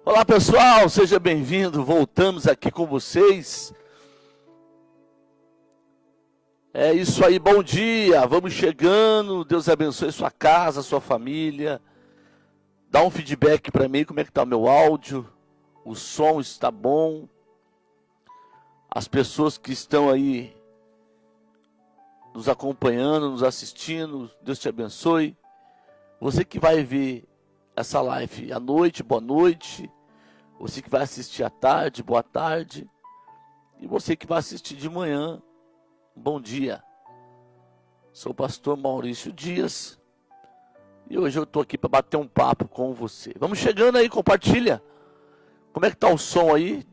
Olá pessoal, seja bem-vindo, voltamos aqui com vocês. É isso aí, bom dia, vamos chegando, Deus abençoe sua casa, sua família. Dá um feedback para mim, como é que está o meu áudio, o som está bom. As pessoas que estão aí nos acompanhando, nos assistindo, Deus te abençoe. Você que vai ver essa live à noite, boa noite. Você que vai assistir à tarde, boa tarde. E você que vai assistir de manhã, bom dia. Sou o pastor Maurício Dias. E hoje eu estou aqui para bater um papo com você. Vamos chegando aí, compartilha. Como é que está o som aí?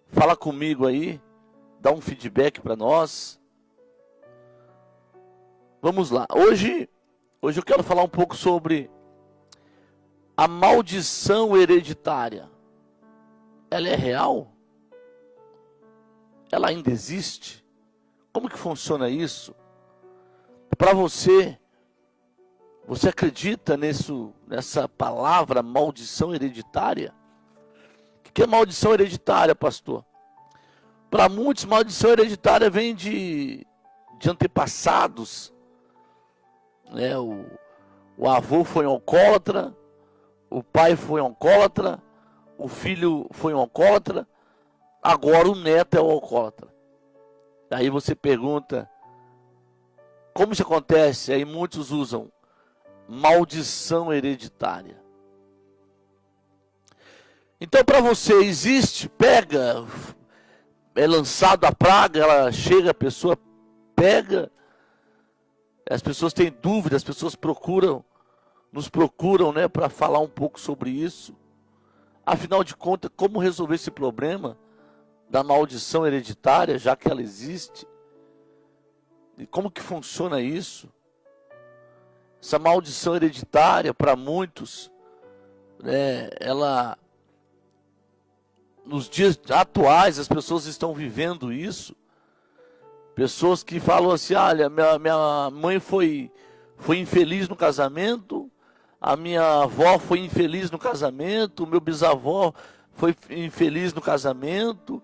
Fala comigo aí. Dá um feedback para nós. Vamos lá. Hoje eu quero falar um pouco sobre a maldição hereditária. Ela é real? Ela ainda existe? Como que funciona isso? Para você acredita nessa palavra maldição hereditária? O que é maldição hereditária, pastor? Para muitos, maldição hereditária vem de antepassados. Né? O avô foi um alcoólatra, o pai foi um alcoólatra, o filho foi um alcoólatra, agora o neto é um alcoólatra. Aí você pergunta, como isso acontece? Aí muitos usam maldição hereditária. Então para você existe, pega, é lançado a praga, ela chega, a pessoa pega, as pessoas têm dúvidas, as pessoas nos procuram, né, para falar um pouco sobre isso. Afinal de contas, como resolver esse problema da maldição hereditária, já que ela existe? E como que funciona isso? Essa maldição hereditária, para muitos, né, ela, nos dias atuais, as pessoas estão vivendo isso. Pessoas que falam assim, olha, minha mãe foi infeliz no casamento, a minha avó foi infeliz no casamento, o meu bisavó foi infeliz no casamento,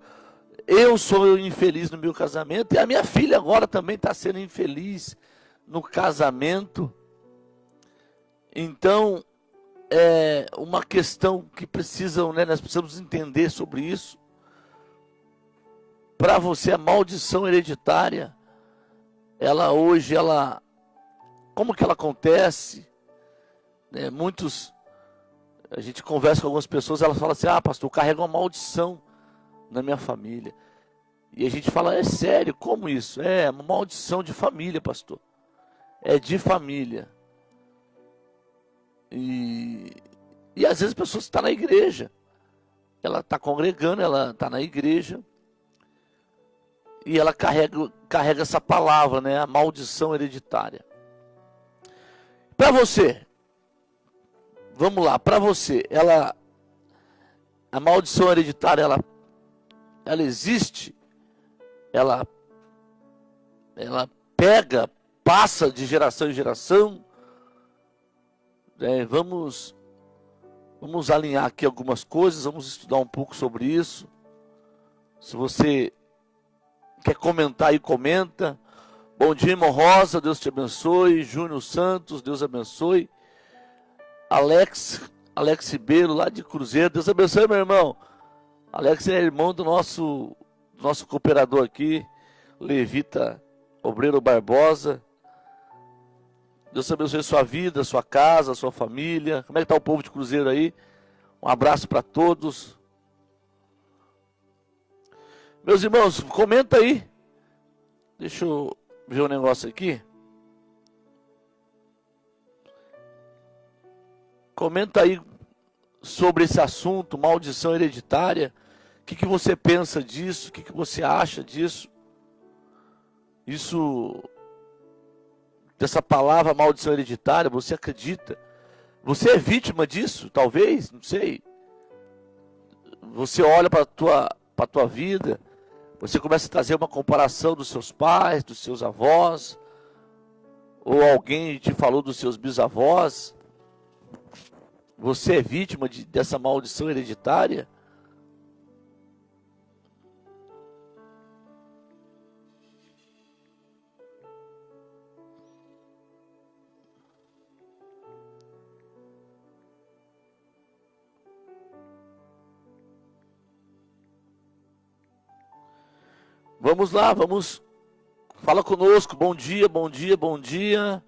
eu sou infeliz no meu casamento, e a minha filha agora também está sendo infeliz no casamento. Então, é uma questão que nós precisamos entender sobre isso. Para você, a maldição hereditária, como que ela acontece? A gente conversa com algumas pessoas, elas falam assim, pastor, eu carrego uma maldição na minha família. E a gente fala, é sério, como isso? É uma maldição de família, pastor. É de família. E às vezes a pessoa está na igreja, ela está congregando, ela está na igreja, e ela carrega essa palavra, né, a maldição hereditária. Para você, vamos lá, para você, a maldição hereditária, ela existe, ela passa de geração em geração. Vamos alinhar aqui algumas coisas, vamos estudar um pouco sobre isso. Se você quer comentar aí, comenta. Bom dia, irmão Rosa, Deus te abençoe. Júnior Santos, Deus abençoe. Alex Ribeiro, lá de Cruzeiro, Deus abençoe, meu irmão. Alex é irmão do nosso cooperador aqui, Levita Obreiro Barbosa. Deus abençoe sua vida, sua casa, sua família. Como é que está o povo de Cruzeiro aí? Um abraço para todos. Meus irmãos, comenta aí. Deixa eu ver um negócio aqui. Comenta aí sobre esse assunto, maldição hereditária. O que você pensa disso? O que você acha disso? Dessa palavra maldição hereditária, você acredita? Você é vítima disso? Talvez, não sei. Você olha para a tua vida, você começa a trazer uma comparação dos seus pais, dos seus avós, ou alguém te falou dos seus bisavós. Você é vítima dessa maldição hereditária? Vamos lá, vamos. Fala conosco. Bom dia, bom dia, bom dia.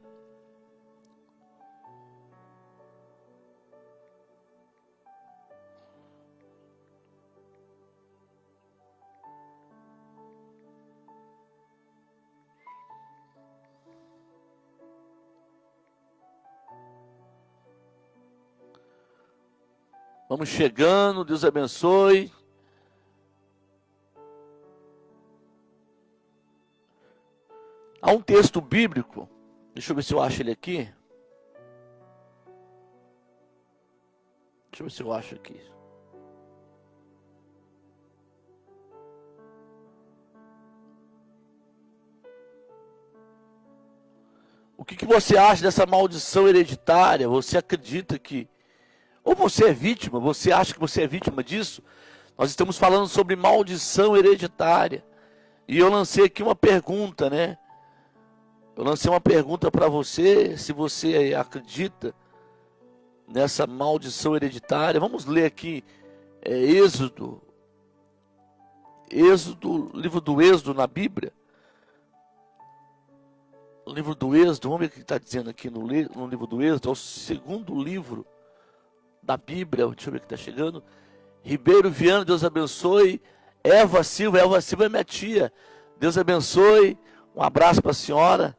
Vamos chegando, Deus abençoe. Há um texto bíblico, deixa eu ver se eu acho ele aqui. Deixa eu ver se eu acho aqui. O que você acha dessa maldição hereditária? Você acredita que... Ou você é vítima, você acha que você é vítima disso? Nós estamos falando sobre maldição hereditária. E eu lancei aqui uma pergunta, né? Eu lancei uma pergunta para você, se você acredita nessa maldição hereditária. Vamos ler aqui Êxodo, livro do Êxodo na Bíblia. O livro do Êxodo, vamos ver o que está dizendo aqui no livro do Êxodo, é o segundo livro da Bíblia. Deixa eu ver o que está chegando. Ribeiro Viana, Deus abençoe. Eva Silva é minha tia. Deus abençoe. Um abraço para a senhora.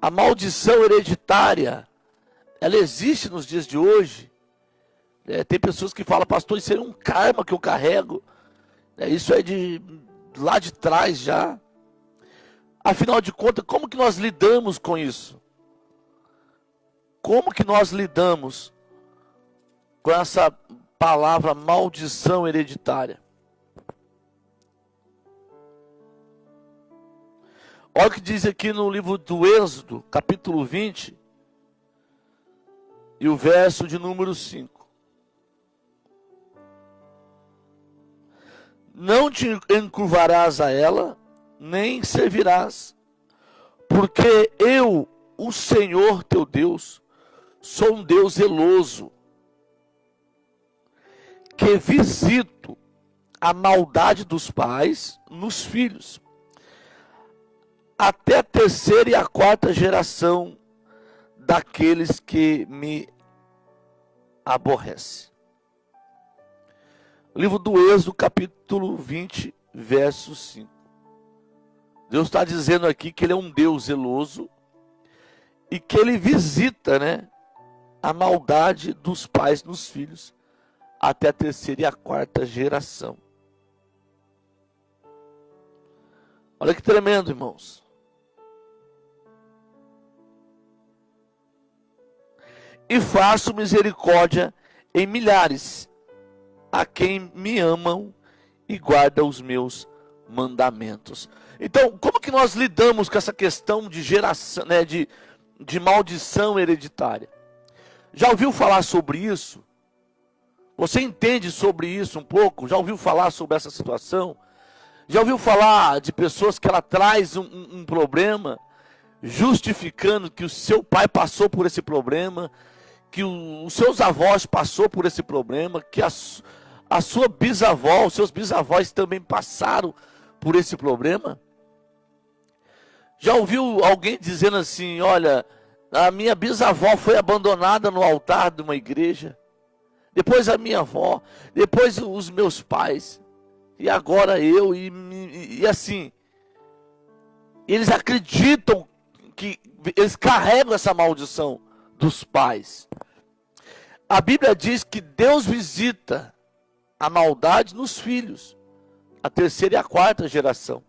A maldição hereditária, ela existe nos dias de hoje. Tem pessoas que falam, pastor, isso é um karma que eu carrego. Isso é de lá de trás já. Afinal de contas, como que nós lidamos com isso? Como que nós lidamos com essa palavra maldição hereditária? Olha o que diz aqui no livro do Êxodo, capítulo 20, e o verso de número 5. Não te encurvarás a ela, nem servirás, porque eu, o Senhor teu Deus, sou um Deus zeloso, que visito a maldade dos pais nos filhos, até a terceira e a quarta geração daqueles que me aborrecem. Livro do Êxodo, capítulo 20, verso 5. Deus está dizendo aqui que Ele é um Deus zeloso e que Ele visita, né, a maldade dos pais nos filhos até a terceira e a quarta geração. Olha que tremendo, irmãos. E faço misericórdia em milhares, a quem me amam e guardam os meus mandamentos. Então, como que nós lidamos com essa questão de geração, né, de maldição hereditária? Já ouviu falar sobre isso? Você entende sobre isso um pouco? Já ouviu falar sobre essa situação? Já ouviu falar de pessoas que ela traz um problema, justificando que o seu pai passou por esse problema, que os seus avós passou por esse problema, que a sua bisavó, os seus bisavós também passaram por esse problema? Já ouviu alguém dizendo assim, olha, a minha bisavó foi abandonada no altar de uma igreja, depois a minha avó, depois os meus pais, e agora eu, e assim, eles acreditam que eles carregam essa maldição dos pais. A Bíblia diz que Deus visita a maldade nos filhos, a terceira e a quarta geração.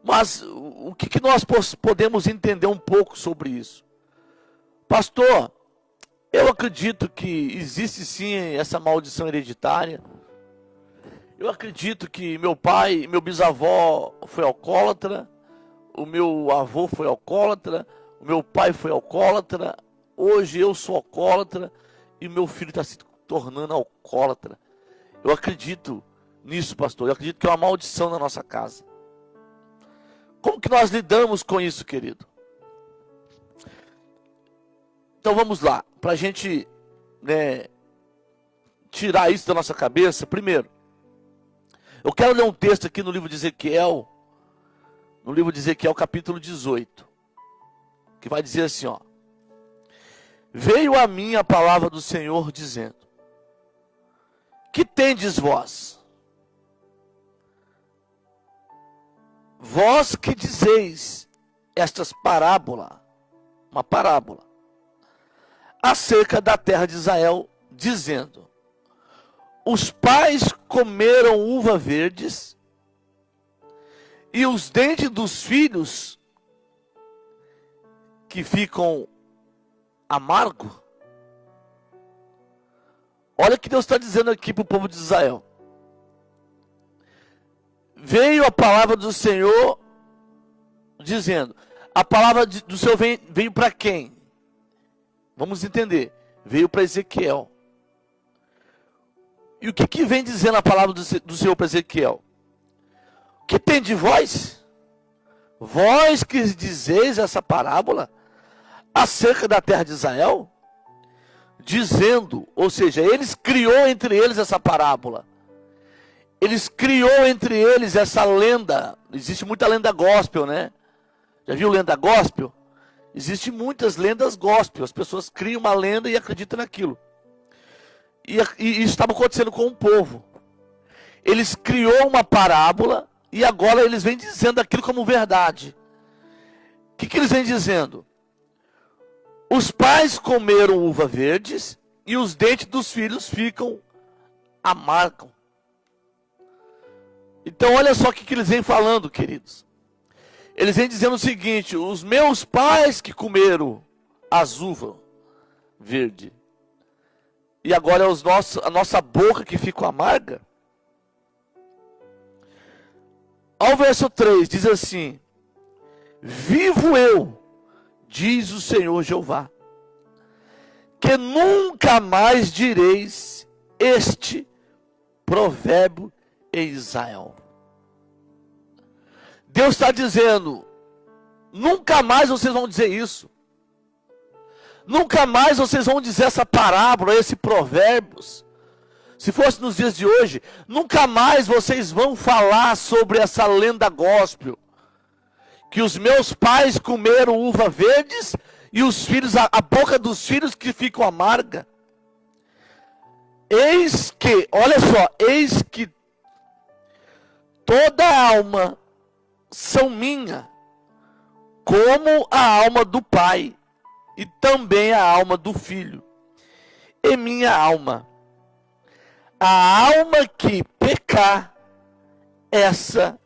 Mas o que nós podemos entender um pouco sobre isso? Pastor, eu acredito que existe sim essa maldição hereditária. Eu acredito que meu pai, meu bisavó foi alcoólatra, o meu avô foi alcoólatra, o meu pai foi alcoólatra, hoje eu sou alcoólatra e meu filho está se tornando alcoólatra. Eu acredito nisso, pastor. Eu acredito que é uma maldição na nossa casa. Como que nós lidamos com isso, querido? Então vamos lá, para a gente tirar isso da nossa cabeça. Primeiro, eu quero ler um texto aqui no livro de Ezequiel, capítulo 18, que vai dizer assim, ó: veio a mim a palavra do Senhor dizendo: que tendes vós? Vós que dizeis estas parábolas, uma parábola, acerca da terra de Israel, dizendo: os pais comeram uva verdes, e os dentes dos filhos que ficam amargos. Olha o que Deus está dizendo aqui para o povo de Israel. Veio a palavra do Senhor dizendo. A palavra do Senhor veio para quem? Vamos entender. Veio para Ezequiel. E o que vem dizendo a palavra do Senhor para Ezequiel? O que tem de vós? Vós que dizeis essa parábola acerca da terra de Israel? Dizendo, ou seja, eles criou entre eles essa parábola. Eles criou entre eles essa lenda. Existe muita lenda gospel, né? Já viu lenda gospel? Existem muitas lendas gospel. As pessoas criam uma lenda e acreditam naquilo. E isso estava acontecendo com o povo. Eles criou uma parábola e agora eles vêm dizendo aquilo como verdade. O que eles vêm dizendo? Os pais comeram uva verdes e os dentes dos filhos ficam amargos. Então olha só o que eles vêm falando, queridos. Eles vêm dizendo o seguinte: os meus pais que comeram as uvas verdes, e agora é a nossa boca que fica amarga. Ao verso 3 diz assim: vivo eu, diz o Senhor Jeová, que nunca mais direis este provérbio em Israel. Deus está dizendo: nunca mais vocês vão dizer isso. Nunca mais vocês vão dizer essa parábola, esse provérbios. Se fosse nos dias de hoje, nunca mais vocês vão falar sobre essa lenda gospel. Que os meus pais comeram uva verdes e os filhos, a boca dos filhos que ficam amarga. Eis que, olha só, eis que toda alma são minha, como a alma do pai, e também a alma do filho, e minha alma. A alma que pecar, essa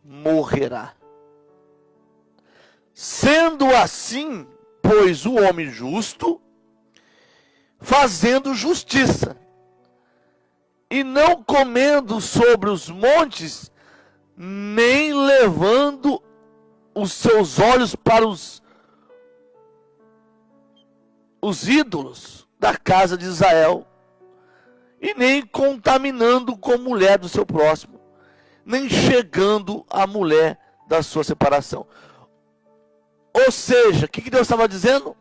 morrerá. Sendo assim, pois o homem justo, fazendo justiça, e não comendo sobre os montes, nem levando os seus olhos para os ídolos da casa de Israel, e nem contaminando com a mulher do seu próximo, nem chegando à mulher da sua separação. Ou seja, o que Deus estava dizendo?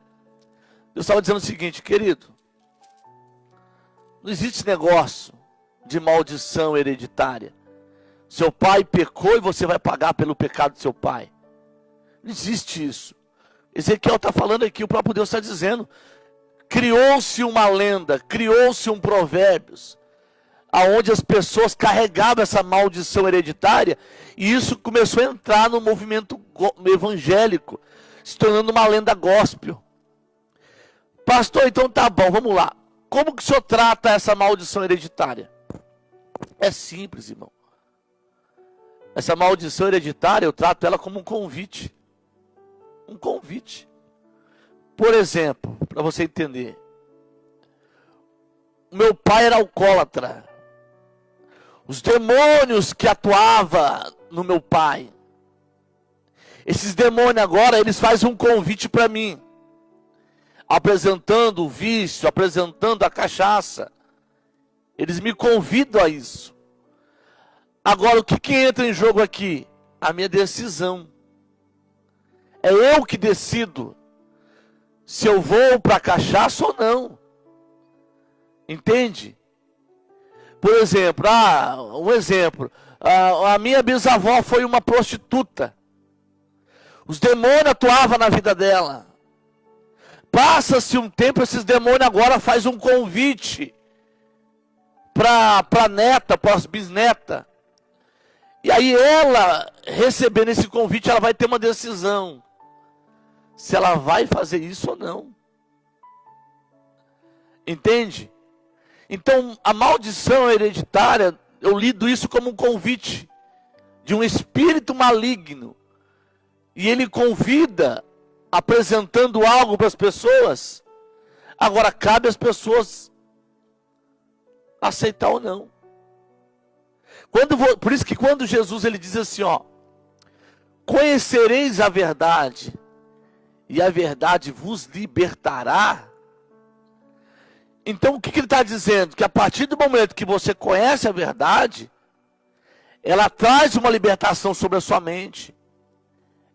Deus estava dizendo o seguinte: querido, não existe esse negócio de maldição hereditária. Seu pai pecou e você vai pagar pelo pecado do seu pai. Não existe isso. Ezequiel está falando aqui, o próprio Deus está dizendo. Criou-se uma lenda, criou-se um provérbios, aonde as pessoas carregavam essa maldição hereditária, e isso começou a entrar no movimento evangélico, se tornando uma lenda gospel. Pastor, então tá bom, vamos lá. Como que o senhor trata essa maldição hereditária? É simples, irmão. Essa maldição hereditária, eu trato ela como um convite. Um convite. Por exemplo, para você entender, o meu pai era alcoólatra. Os demônios que atuavam no meu pai, esses demônios agora, eles fazem um convite para mim. apresentando o vício, apresentando a cachaça. Eles me convidam a isso. Agora, o que entra em jogo aqui? A minha decisão. É eu que decido se eu vou para a cachaça ou não. Entende? Por exemplo, a minha bisavó foi uma prostituta. Os demônios atuavam na vida dela. Passa-se um tempo, esses demônios agora fazem um convite para a neta, para as bisnetas. E aí ela, recebendo esse convite, ela vai ter uma decisão. Se ela vai fazer isso ou não. Entende? Então, a maldição hereditária, eu lido isso como um convite de um espírito maligno. E ele convida, apresentando algo para as pessoas. Agora, cabe às pessoas aceitar ou não. Por isso que quando Jesus ele diz assim, ó, conhecereis a verdade, e a verdade vos libertará. Então o que ele está dizendo? Que a partir do momento que você conhece a verdade, ela traz uma libertação sobre a sua mente.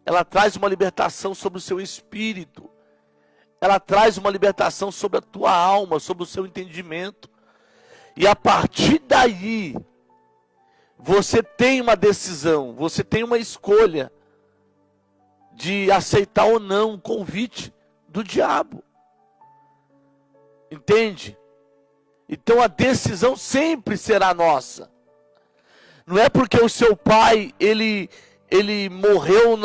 Ela traz uma libertação sobre o seu espírito. Ela traz uma libertação sobre a tua alma, sobre o seu entendimento. E a partir daí, você tem uma decisão, você tem uma escolha de aceitar ou não o convite do diabo. Entende? Então a decisão sempre será nossa. Não é porque o seu pai, ele morreu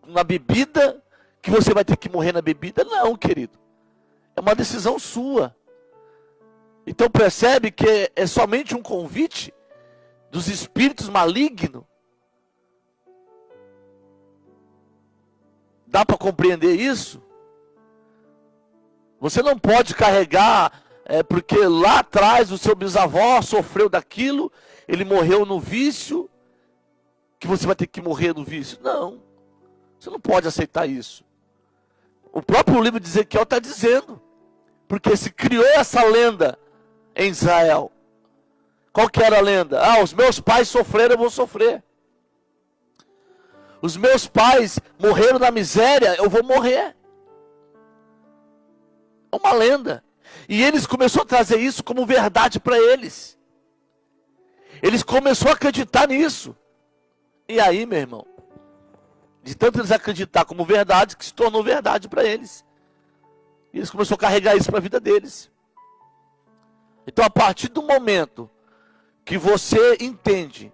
na bebida, que você vai ter que morrer na bebida. Não, querido. É uma decisão sua. Então percebe que é somente um convite dos espíritos malignos. Dá para compreender isso? Você não pode carregar, porque lá atrás o seu bisavó sofreu daquilo, ele morreu no vício, que você vai ter que morrer no vício. Não, você não pode aceitar isso. O próprio livro de Ezequiel está dizendo, porque se criou essa lenda em Israel. Qual que era a lenda? Os meus pais sofreram, eu vou sofrer. Os meus pais morreram na miséria, eu vou morrer. É uma lenda. E eles começaram a trazer isso como verdade para eles. Eles começaram a acreditar nisso. E aí, meu irmão, de tanto eles acreditar como verdade, que se tornou verdade para eles. E eles começaram a carregar isso para a vida deles. Então, a partir do momento que você entende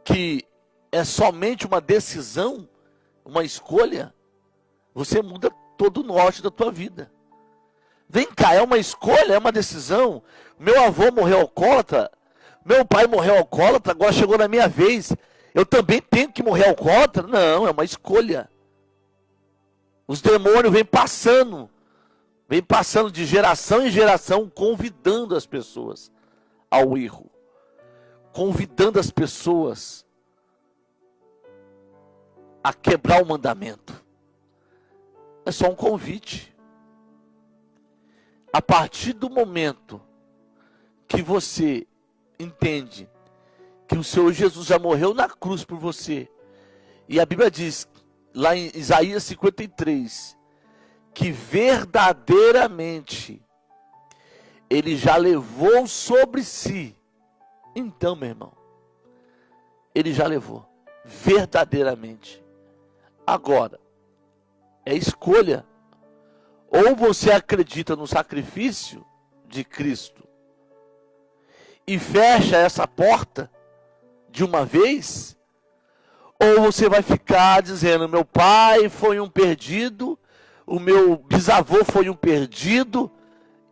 que é somente uma decisão, uma escolha, você muda todo o norte da tua vida. Vem cá, é uma escolha, é uma decisão. Meu avô morreu alcoólatra, meu pai morreu alcoólatra, agora chegou na minha vez. Eu também tenho que morrer alcoólatra? Não, é uma escolha. Os demônios vêm passando de geração em geração, convidando as pessoas ao erro. Convidando as pessoas a quebrar o mandamento. É só um convite. A partir do momento que você entende que o Senhor Jesus já morreu na cruz por você, e a Bíblia diz, lá em Isaías 53, que verdadeiramente Ele já levou sobre si. Então, meu irmão, Ele já levou, verdadeiramente. Agora, é escolha. Ou você acredita no sacrifício de Cristo e fecha essa porta de uma vez, ou você vai ficar dizendo, meu pai foi um perdido, o meu bisavô foi um perdido,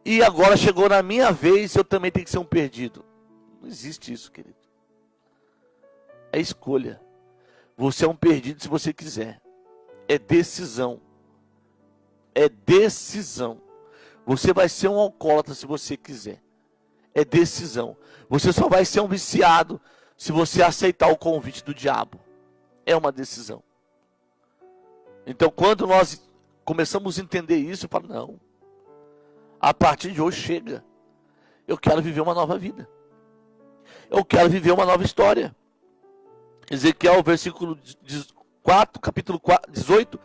e agora chegou na minha vez, eu também tenho que ser um perdido. Não existe isso, querido. É escolha. Você é um perdido se você quiser. É decisão. É decisão. Você vai ser um alcoólatra se você quiser. É decisão. Você só vai ser um viciado se você aceitar o convite do diabo. É uma decisão. Então, quando nós começamos a entender isso, eu falo, não, a partir de hoje chega. Eu quero viver uma nova vida. Eu quero viver uma nova história. Ezequiel, versículo 4, capítulo 18,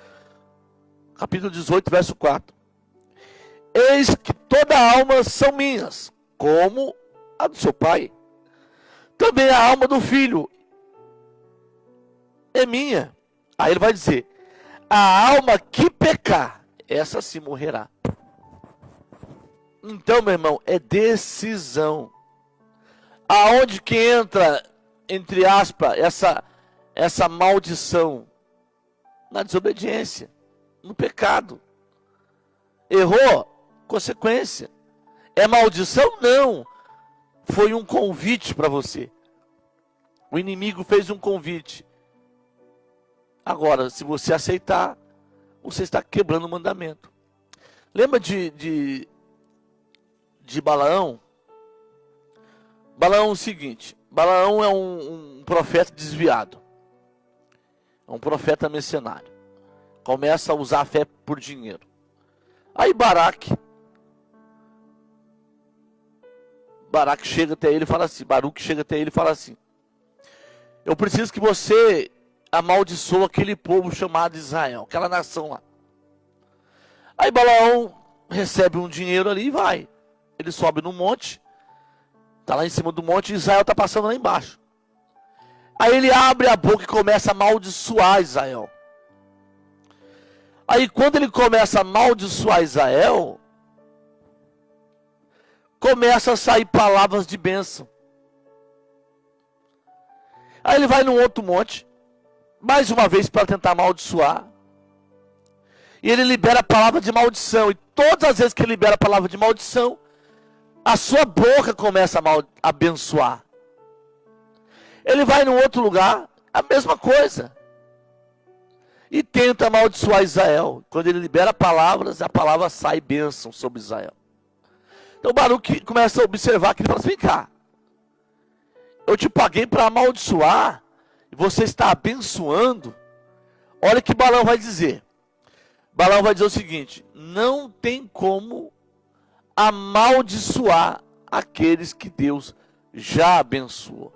verso 4. Eis que toda alma são minhas, como a do seu pai. Também a alma do filho é minha. Aí ele vai dizer, a alma que pecar, essa sim morrerá. Então, meu irmão, é decisão. Aonde que entra, entre aspas, essa maldição? Na desobediência, no pecado. Errou? Consequência. É maldição? Não. Foi um convite para você. O inimigo fez um convite. Agora, se você aceitar, você está quebrando o mandamento. Lembra de Balaão? Balaão é o seguinte, Balaão é um profeta desviado. É um profeta mercenário. Começa a usar a fé por dinheiro. Aí Baruque chega até ele e fala assim, eu preciso que você amaldiçoa aquele povo chamado Israel, aquela nação lá. Aí Balaão recebe um dinheiro ali e vai. Ele sobe no monte, está lá em cima do monte, e Israel está passando lá embaixo. Aí ele abre a boca e começa a amaldiçoar Israel. Aí quando ele começa a amaldiçoar Israel, começa a sair palavras de bênção. Aí ele vai num outro monte, mais uma vez para tentar amaldiçoar. E ele libera a palavra de maldição. E todas as vezes que ele libera a palavra de maldição, a sua boca começa a abençoar. Ele vai num outro lugar, a mesma coisa. E tenta amaldiçoar Israel. Quando ele libera palavras, a palavra sai bênção sobre Israel. Então Baruque começa a observar que ele fala assim, vem cá. Eu te paguei para amaldiçoar, e você está abençoando. Olha o que Balaão vai dizer. Balaão vai dizer o seguinte, não tem como amaldiçoar aqueles que Deus já abençoou.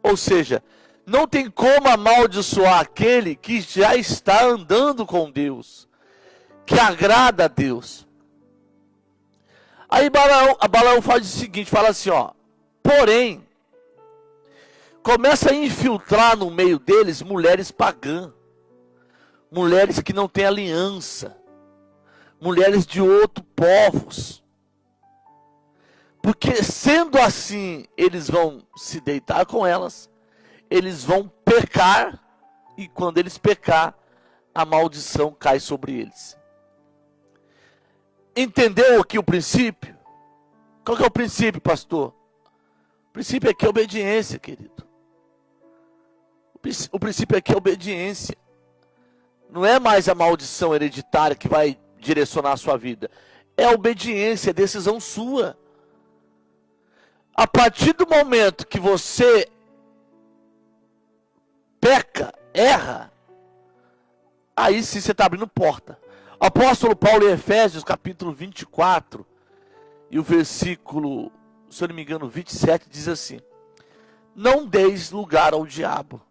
Ou seja, não tem como amaldiçoar aquele que já está andando com Deus, que agrada a Deus. Aí Balaão faz o seguinte, fala assim, ó, porém, começa a infiltrar no meio deles mulheres pagãs, mulheres que não têm aliança, mulheres de outros povos. Porque sendo assim, eles vão se deitar com elas, eles vão pecar, e quando eles pecar, a maldição cai sobre eles. Entendeu aqui o princípio? Qual que é o princípio, pastor? O princípio aqui é obediência, querido. O princípio aqui é obediência. Não é mais a maldição hereditária que vai direcionar a sua vida. É a obediência, é decisão sua. A partir do momento que você peca, erra, aí sim você está abrindo porta. O apóstolo Paulo em Efésios, capítulo 24, e o versículo, se eu não me engano, 27, diz assim, não deis lugar ao diabo.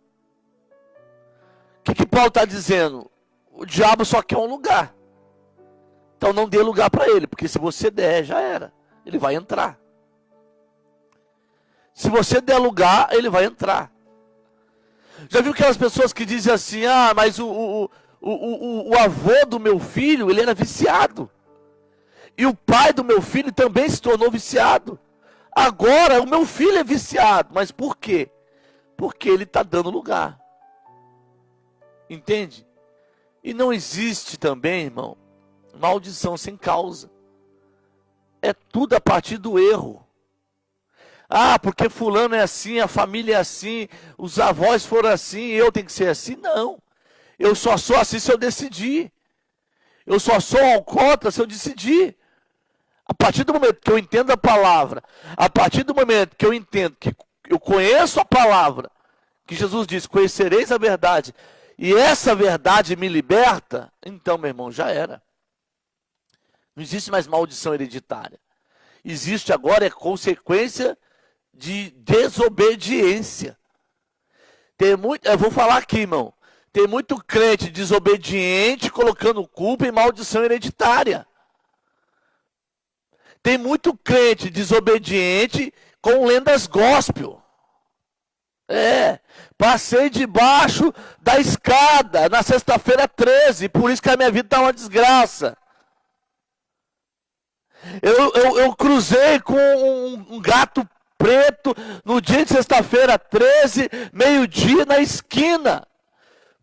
O que Paulo está dizendo? O diabo só quer um lugar. Então não dê lugar para ele, porque se você der, já era. Ele vai entrar. Se você der lugar, ele vai entrar. Já viu aquelas pessoas que dizem assim, mas o avô do meu filho, ele era viciado. E o pai do meu filho também se tornou viciado. Agora o meu filho é viciado. Mas por quê? Porque ele está dando lugar. Entende? E não existe também, irmão, maldição sem causa. É tudo a partir do erro. Porque fulano é assim, a família é assim, os avós foram assim, eu tenho que ser assim. Não. Eu só sou assim se eu decidir. Eu só sou alcoólatra se eu decidir. A partir do momento que eu entendo a palavra, a partir do momento que eu entendo que eu conheço a palavra, que Jesus disse, conhecereis a verdade, e essa verdade me liberta, então, meu irmão, já era. Não existe mais maldição hereditária. Existe agora consequência de desobediência. Eu vou falar aqui, irmão. Tem muito crente desobediente colocando culpa em maldição hereditária. Tem muito crente desobediente com lendas gospel. Passei debaixo da escada na sexta-feira 13, por isso que a minha vida está uma desgraça. Eu cruzei com um gato preto no dia de sexta-feira 13, meio-dia, na esquina.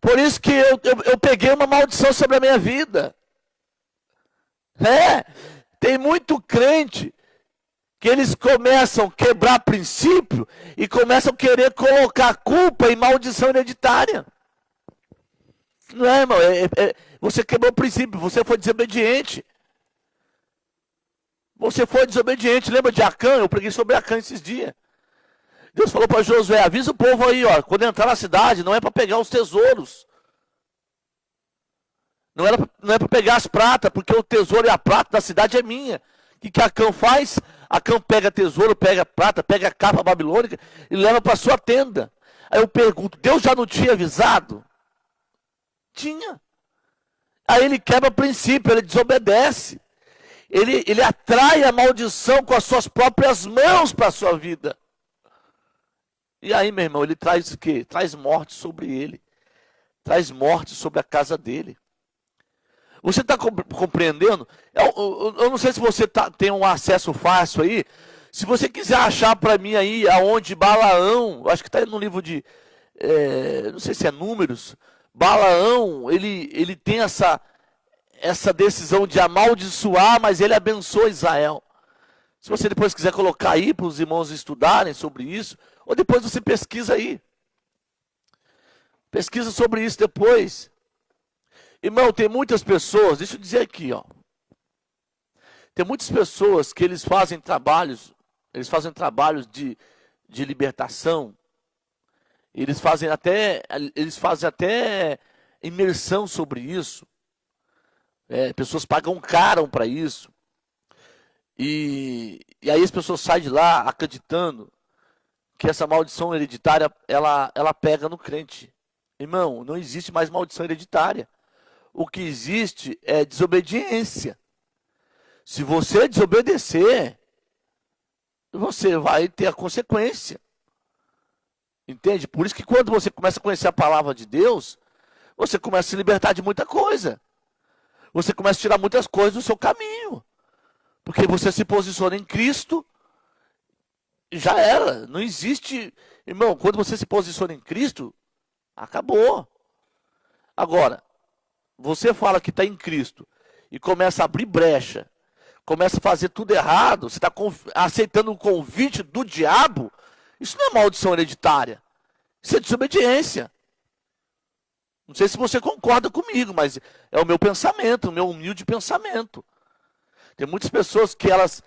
Por isso que eu peguei uma maldição sobre a minha vida. Tem muito crente que eles começam a quebrar princípio e começam a querer colocar culpa em maldição hereditária. Não é, irmão? Você quebrou o princípio, você foi desobediente. Você foi desobediente. Lembra de Acã? Eu preguei sobre Acã esses dias. Deus falou para Josué, avisa o povo aí, ó, quando entrar na cidade, não é para pegar os tesouros. Não é para pegar as pratas, porque o tesouro e a prata da cidade é minha. O que Acã faz? Acã pega tesouro, pega prata, pega a capa babilônica e leva para sua tenda. Aí eu pergunto, Deus já não tinha avisado? Tinha. Aí ele quebra o princípio, ele desobedece. Ele atrai a maldição com as suas próprias mãos para a sua vida. E aí, meu irmão, ele traz o quê? Traz morte sobre ele. Traz morte sobre a casa dele. Você está compreendendo? Eu não sei se você tem um acesso fácil aí. Se você quiser achar para mim aí aonde Balaão, acho que está no livro de, não sei se é Números, Balaão, ele tem essa decisão de amaldiçoar, mas ele abençoa Israel. Se você depois quiser colocar aí para os irmãos estudarem sobre isso, ou depois você pesquisa aí. Pesquisa sobre isso depois. Irmão, tem muitas pessoas, deixa eu dizer aqui, ó. Tem muitas pessoas que eles fazem trabalhos de libertação. Eles fazem até imersão sobre isso. Pessoas pagam caro para isso. E aí as pessoas saem de lá acreditando que essa maldição hereditária, ela pega no crente. Irmão, não existe mais maldição hereditária. O que existe é desobediência. Se você desobedecer, você vai ter a consequência. Entende? Por isso que quando você começa a conhecer a palavra de Deus, você começa a se libertar de muita coisa. Você começa a tirar muitas coisas do seu caminho. Porque você se posiciona em Cristo, já era. Não existe... Irmão, quando você se posiciona em Cristo, acabou. Agora, você fala que está em Cristo e começa a abrir brecha, começa a fazer tudo errado, você está aceitando o convite do diabo, isso não é maldição hereditária. Isso é desobediência. Não sei se você concorda comigo, mas é o meu pensamento, o meu humilde pensamento. Tem muitas pessoas que elas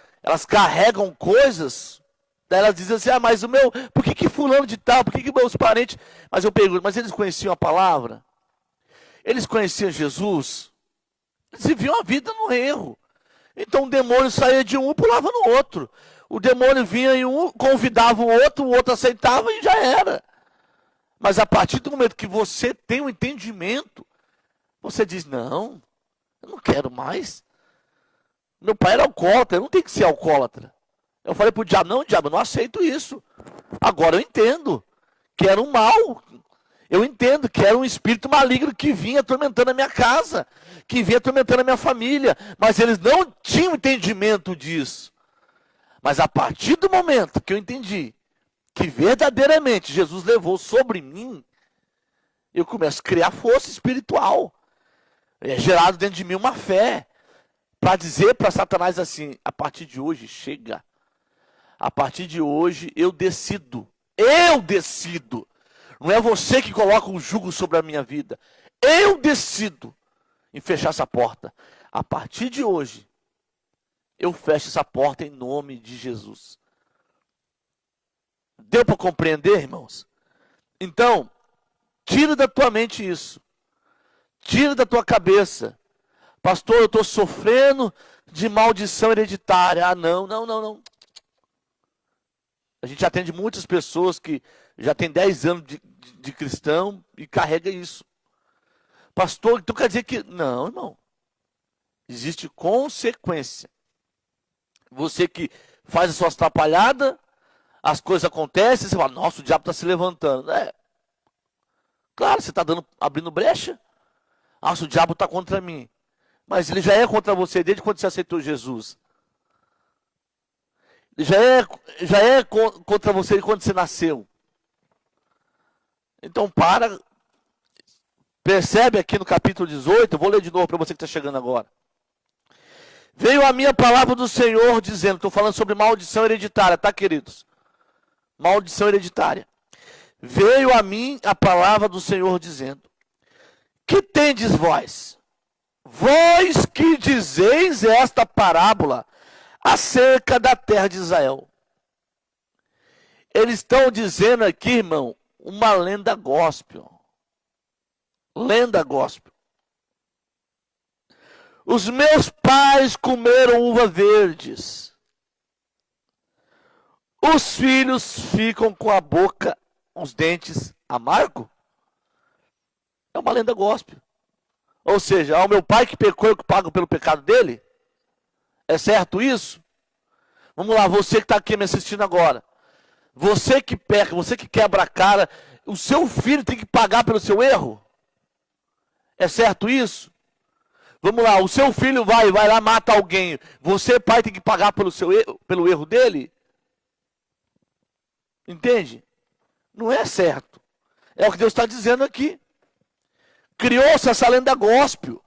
carregam coisas, daí elas dizem assim, mas o meu, por que fulano de tal, por que meus parentes... Mas eu pergunto, mas eles conheciam a palavra? Eles conheciam Jesus? Eles viviam a vida no erro. Então o demônio saía de um e pulava no outro. O demônio vinha em um, convidava o outro aceitava e já era. Mas a partir do momento que você tem um entendimento, você diz, não, eu não quero mais. Meu pai era alcoólatra, eu não tenho que ser alcoólatra. Eu falei pro diabo, não, diabo, eu não aceito isso. Agora eu entendo que era um mal. Eu entendo que era um espírito maligno que vinha atormentando a minha casa, que vinha atormentando a minha família, mas eles não tinham entendimento disso. Mas a partir do momento que eu entendi que verdadeiramente Jesus levou sobre mim, eu começo a criar força espiritual. É gerado dentro de mim uma fé, para dizer para Satanás assim, a partir de hoje chega. A partir de hoje eu decido. Eu decido. Não é você que coloca um jugo sobre a minha vida. Eu decido em fechar essa porta. A partir de hoje, eu fecho essa porta em nome de Jesus. Deu para compreender, irmãos? Então, Tira da tua mente isso. Tira da tua cabeça. Pastor, eu estou sofrendo de maldição hereditária. Ah, não, não, não, não. A gente atende muitas pessoas que já tem 10 anos de cristão e carrega isso. Pastor, então quer dizer que... Não, irmão. Existe consequência. Você que faz as suas atrapalhadas, as coisas acontecem, você fala, nossa, o diabo está se levantando. Claro, você está abrindo brecha. Nossa, o diabo está contra mim. Mas ele já é contra você desde quando você aceitou Jesus. Ele já é contra você quando você nasceu. Então percebe aqui no capítulo 18, eu vou ler de novo para você que está chegando agora. Veio a minha palavra do Senhor dizendo, estou falando sobre maldição hereditária, tá, queridos? Maldição hereditária. Veio a mim a palavra do Senhor dizendo, que tendes vós? Vós que dizeis esta parábola acerca da terra de Israel. Eles estão dizendo aqui, irmão, uma lenda gospel. Lenda gospel. Os meus pais comeram uvas verdes. Os filhos ficam com a boca, os dentes amargos. É uma lenda gospel. Ou seja, ao meu pai que pecou, eu que pago pelo pecado dele? É certo isso? Vamos lá, você que está aqui me assistindo agora. Você que peca, você que quebra a cara, o seu filho tem que pagar pelo seu erro? É certo isso? Vamos lá, o seu filho vai lá, mata alguém. Você, pai, tem que pagar pelo erro dele? Entende? Não é certo. É o que Deus está dizendo aqui. Criou-se essa lenda gospel,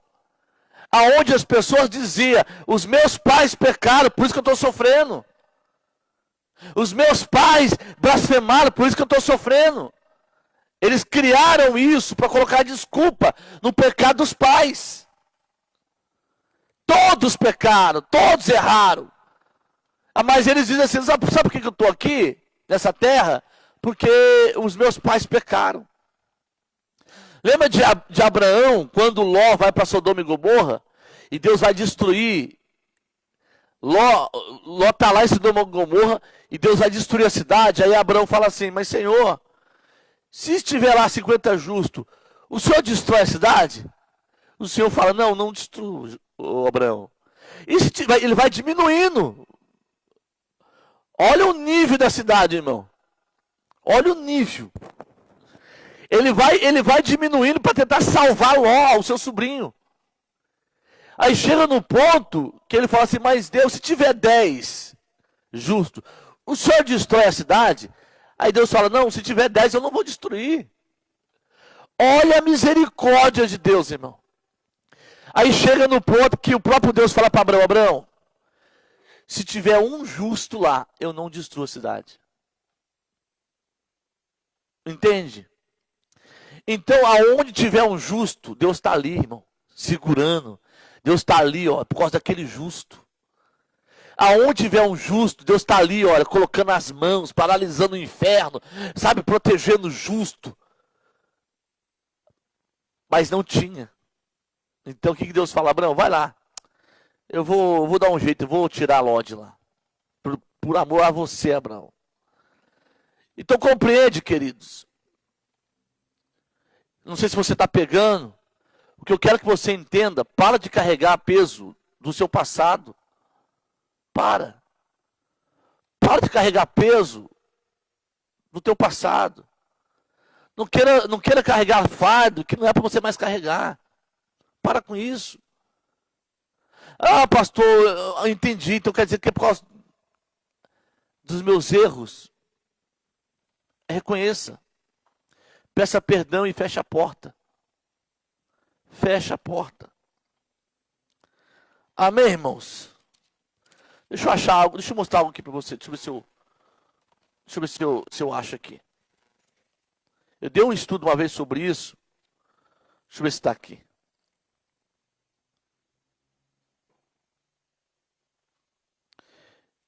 aonde as pessoas diziam, os meus pais pecaram, por isso que eu estou sofrendo. Os meus pais blasfemaram, por isso que eu estou sofrendo. Eles criaram isso para colocar desculpa no pecado dos pais. Todos pecaram, todos erraram. Mas eles dizem assim, sabe por que eu estou aqui, nessa terra? Porque os meus pais pecaram. Lembra de Abraão, quando Ló vai para Sodoma e Gomorra, e Deus vai destruir, Ló está lá em Sodoma e Gomorra, e Deus vai destruir a cidade, aí Abraão fala assim, mas Senhor, se estiver lá 50 justos, o Senhor destrói a cidade? O Senhor fala, não destrua, Abraão. E se tiver, ele vai diminuindo. Olha o nível da cidade, irmão. Olha o nível. Ele vai diminuindo para tentar salvar Ló, o seu sobrinho. Aí chega no ponto que ele fala assim, mas Deus, se tiver 10 justo, o Senhor destrói a cidade? Aí Deus fala, não, se tiver 10 eu não vou destruir. Olha a misericórdia de Deus, irmão. Aí chega no ponto que o próprio Deus fala para Abraão, Abraão, se tiver um justo lá, eu não destruo a cidade. Entende? Então, aonde tiver um justo, Deus está ali, irmão, segurando. Deus está ali, ó, por causa daquele justo. Aonde tiver um justo, Deus está ali, olha, colocando as mãos, paralisando o inferno, sabe, protegendo o justo. Mas não tinha. Então, o que Deus fala? Abraão, vai lá. Eu vou dar um jeito, eu vou tirar Ló de lá. Por amor a você, Abraão. Então, compreende, queridos. Não sei se você está pegando. O que eu quero que você entenda, para de carregar peso do seu passado. Para de carregar peso do teu passado. Não queira carregar fardo que não é para você mais carregar. Para com isso. Ah, pastor, eu entendi. Então quer dizer que é por causa dos meus erros. Reconheça. Peça perdão e feche a porta. Fecha a porta. Amém, irmãos? Deixa eu achar algo, deixa eu mostrar algo aqui para você. Deixa eu ver se eu acho aqui. Eu dei um estudo uma vez sobre isso. Deixa eu ver se está aqui.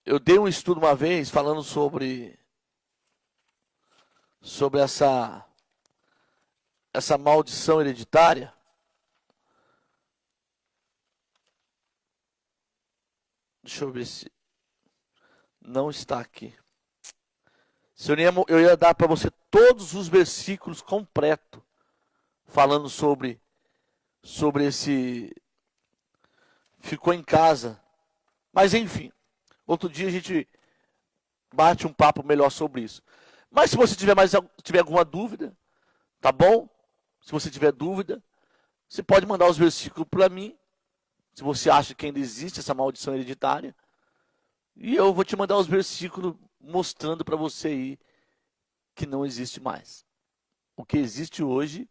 Eu dei um estudo uma vez falando sobre essa essa maldição hereditária, deixa eu ver se não está aqui. Se eu ia dar para você todos os versículos completos, falando sobre esse ficou em casa. Mas enfim, outro dia a gente bate um papo melhor sobre isso. Mas se você tiver alguma dúvida, tá bom? Se você tiver dúvida, você pode mandar os versículos para mim, se você acha que ainda existe essa maldição hereditária. E eu vou te mandar os versículos mostrando para você aí que não existe mais. O que existe hoje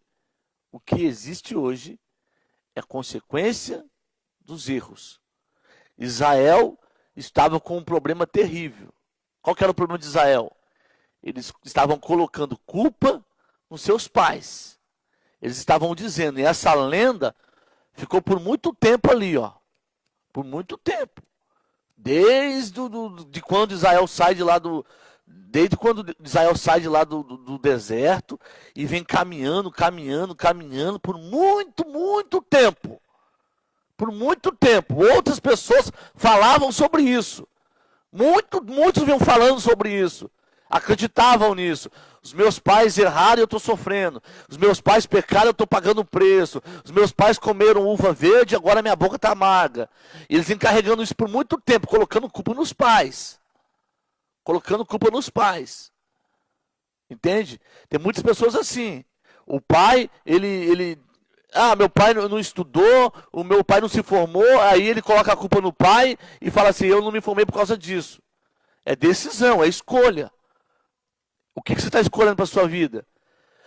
é consequência dos erros. Israel estava com um problema terrível. Qual que era o problema de Israel? Eles estavam colocando culpa nos seus pais. Eles estavam dizendo, e essa lenda ficou por muito tempo ali, ó. Por muito tempo. De quando Israel sai de lá do deserto e vem caminhando por muito, muito tempo. Por muito tempo. Outras pessoas falavam sobre isso. Muitos vinham falando sobre isso. Acreditavam nisso. Os meus pais erraram e eu estou sofrendo. Os meus pais pecaram e eu estou pagando o preço. Os meus pais comeram uva verde e agora minha boca está amarga. E eles encarregando isso por muito tempo, colocando culpa nos pais. Colocando culpa nos pais. Entende? Tem muitas pessoas assim. O pai, meu pai não estudou, o meu pai não se formou, aí ele coloca a culpa no pai e fala assim, eu não me formei por causa disso. É decisão, é escolha. O que você está escolhendo para a sua vida?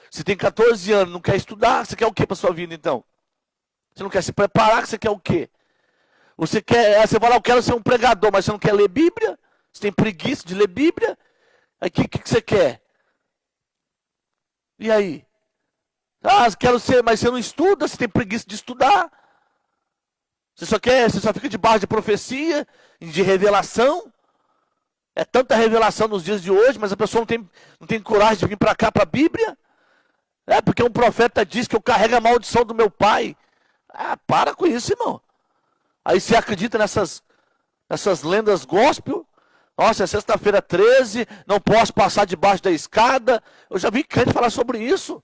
Você tem 14 anos, não quer estudar, você quer o que para a sua vida então? Você não quer se preparar, você quer o quê? Você fala, eu quero ser um pregador, mas você não quer ler Bíblia? Você tem preguiça de ler Bíblia? Aí o que você quer? E aí? Quero ser, mas você não estuda, você tem preguiça de estudar. Você só fica debaixo de profecia, de revelação. É tanta revelação nos dias de hoje, mas a pessoa não tem coragem de vir para cá, para a Bíblia. É porque um profeta diz que eu carrego a maldição do meu pai. Para com isso, irmão. Aí você acredita nessas lendas gospel. Nossa, é sexta-feira 13, não posso passar debaixo da escada. Eu já vi crente falar sobre isso.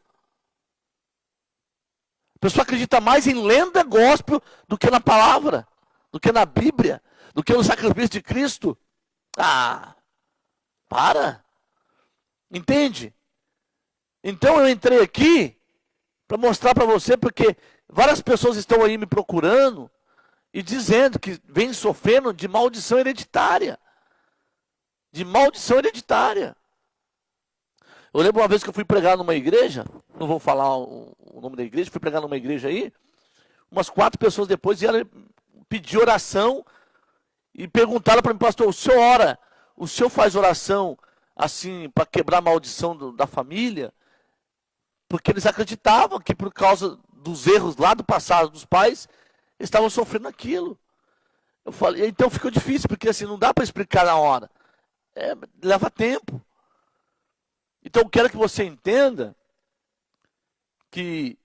A pessoa acredita mais em lenda gospel do que na palavra, do que na Bíblia, do que no sacrifício de Cristo. Para. Entende? Então eu entrei aqui para mostrar para você, porque várias pessoas estão aí me procurando e dizendo que vem sofrendo de maldição hereditária. De maldição hereditária. Eu lembro uma vez que eu fui pregar numa igreja, não vou falar o nome da igreja, fui pregar numa igreja aí, umas 4 pessoas depois vieram pedir oração e perguntaram para mim, pastor, o senhor ora, o senhor faz oração assim para quebrar a maldição da família? Porque eles acreditavam que por causa dos erros lá do passado dos pais, eles estavam sofrendo aquilo. Eu falei, então ficou difícil, porque assim, não dá para explicar na hora. Leva tempo. Então eu quero que você entenda que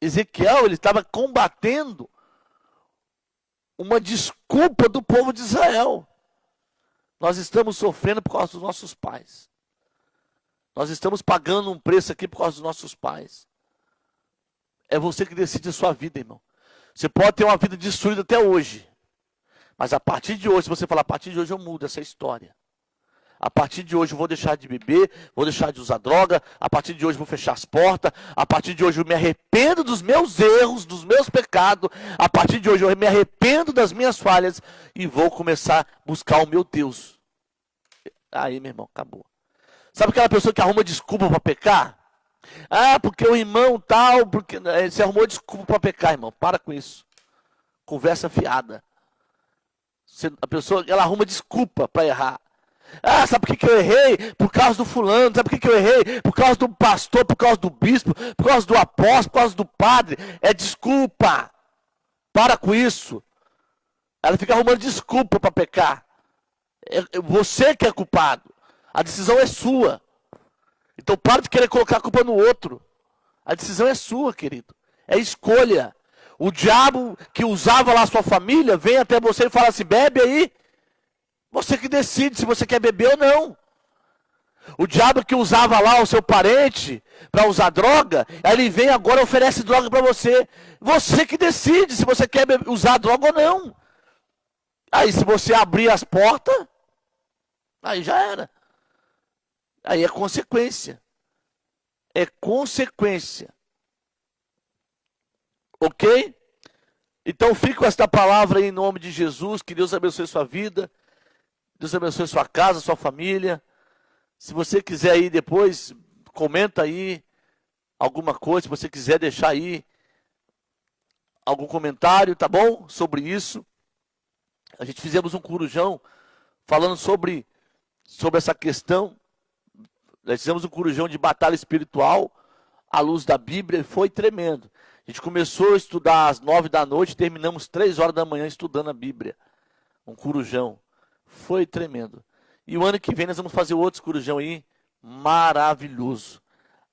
Ezequiel, ele estava combatendo uma desculpa do povo de Israel. Nós estamos sofrendo por causa dos nossos pais. Nós estamos pagando um preço aqui por causa dos nossos pais. É você que decide a sua vida, irmão. Você pode ter uma vida destruída até hoje. Mas a partir de hoje, se você falar, a partir de hoje eu mudo essa história. A partir de hoje eu vou deixar de beber, vou deixar de usar droga, a partir de hoje eu vou fechar as portas, a partir de hoje eu me arrependo dos meus erros, dos meus pecados, a partir de hoje eu me arrependo das minhas falhas e vou começar a buscar o meu Deus. Aí, meu irmão, acabou. Sabe aquela pessoa que arruma desculpa para pecar? Porque o irmão tal, porque você arrumou desculpa para pecar, irmão. Para com isso. Conversa fiada. A pessoa, ela arruma desculpa para errar. Sabe por que eu errei? Por causa do fulano. Sabe por que eu errei? Por causa do pastor, por causa do bispo, por causa do apóstolo, por causa do padre. É desculpa. Para com isso. Ela fica arrumando desculpa para pecar. Você que é culpado. A decisão é sua. Então para de querer colocar a culpa no outro. A decisão é sua, querido. É escolha. O diabo que usava lá a sua família vem até você e fala assim: bebe aí. Você que decide se você quer beber ou não. O diabo que usava lá o seu parente para usar droga, aí ele vem agora e oferece droga para você. Você que decide se você quer usar droga ou não. Aí se você abrir as portas, aí já era. Aí é consequência. É consequência. Ok? Então fique com esta palavra aí em nome de Jesus. Que Deus abençoe sua vida. Deus abençoe sua casa, sua família. Se você quiser aí depois, comenta aí alguma coisa. Se você quiser deixar aí algum comentário, tá bom? Sobre isso. A gente fizemos um corujão falando sobre essa questão. Nós fizemos um corujão de batalha espiritual à luz da Bíblia e foi tremendo. A gente começou a estudar às 9 da noite e terminamos 3 horas da manhã estudando a Bíblia. Um corujão. Foi tremendo. E o ano que vem nós vamos fazer outro corujão aí, maravilhoso.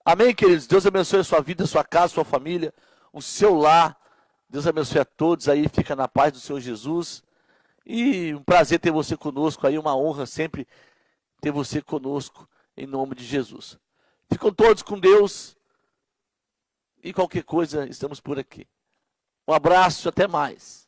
Amém, queridos? Deus abençoe a sua vida, a sua casa, a sua família, o seu lar. Deus abençoe a todos aí, fica na paz do Senhor Jesus. E um prazer ter você conosco aí, uma honra sempre ter você conosco, em nome de Jesus. Ficam todos com Deus e qualquer coisa, estamos por aqui. Um abraço, até mais.